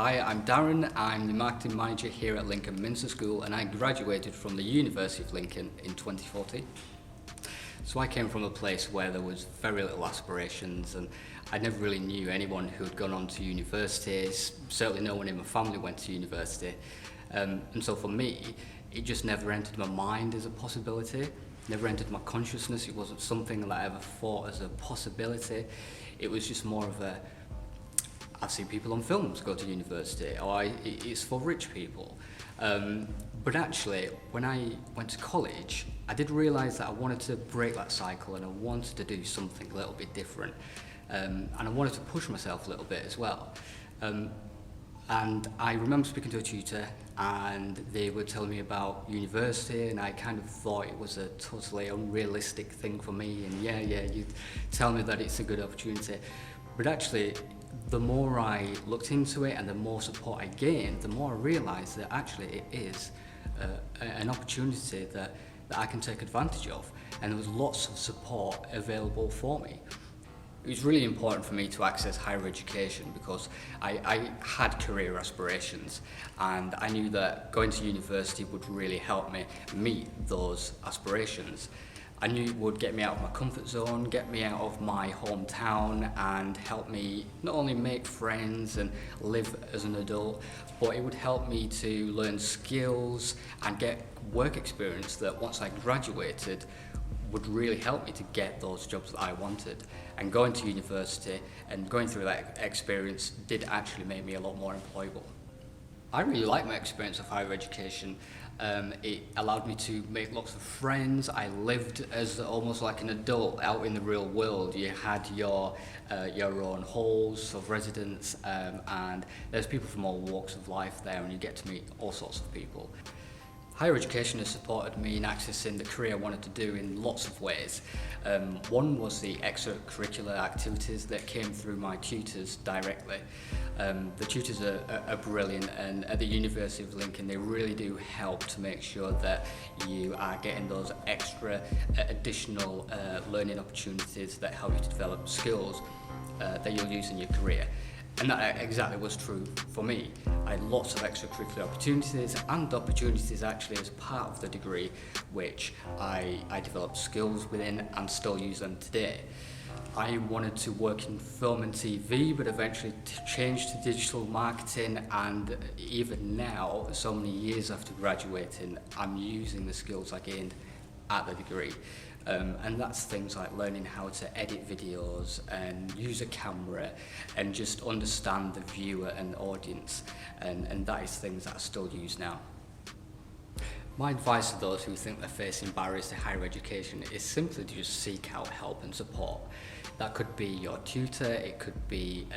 Hi, I'm Darren. I'm the marketing manager here at Lincoln Minster School, and I graduated from the University of Lincoln in 2014. So I came from a place where there was very little aspirations, and I never really knew anyone who had gone on to universities. Certainly no one in my family went to university. And so for me, it just never entered my mind as a possibility, never entered my consciousness. It wasn't something that I ever thought as a possibility. It was just more of a, I've seen people on films go to university, or it's for rich people. But actually, when I went to college, I did realise that I wanted to break that cycle and I wanted to do something a little bit different. And I wanted to push myself a little bit as well. And I remember speaking to a tutor, and they were telling me about university, and I kind of thought it was a totally unrealistic thing for me. And yeah, you tell me that it's a good opportunity. But actually, the more I looked into it and the more support I gained, the more I realised that actually it is an opportunity that I can take advantage of. And there was lots of support available for me. It was really important for me to access higher education because I had career aspirations, and I knew that going to university would really help me meet those aspirations. I knew it would get me out of my comfort zone, get me out of my hometown, and help me not only make friends and live as an adult, but it would help me to learn skills and get work experience that once I graduated would really help me to get those jobs that I wanted. And going to university and going through that experience did actually make me a lot more employable. I really liked my experience of higher education. It allowed me to make lots of friends. I lived as almost like an adult out in the real world. You had your own halls of residence, and there's people from all walks of life there, and you get to meet all sorts of people. Higher education has supported me in accessing the career I wanted to do in lots of ways. One was the extracurricular activities that came through my tutors directly. The tutors are brilliant, and at the University of Lincoln they really do help to make sure that you are getting those extra additional learning opportunities that help you to develop skills that you'll use in your career. And that exactly was true for me. I had lots of extracurricular opportunities and opportunities actually as part of the degree, which I developed skills within and still use them today. I wanted to work in film and TV, but eventually changed to digital marketing, and even now, so many years after graduating, I'm using the skills I gained at the degree. And that's things like learning how to edit videos and use a camera and just understand the viewer and audience, and that is things that I still use now. My advice to those who think they're facing barriers to higher education is simply to just seek out help and support. That could be your tutor, it could be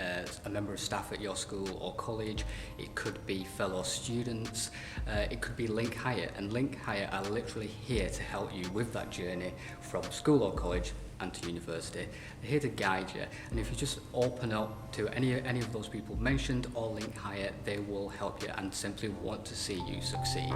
a member of staff at your school or college, it could be fellow students, it could be Link Higher, and Link Higher are literally here to help you with that journey from school or college and to university. They're here to guide you, and if you just open up to any of those people mentioned or Link Higher, they will help you and simply want to see you succeed.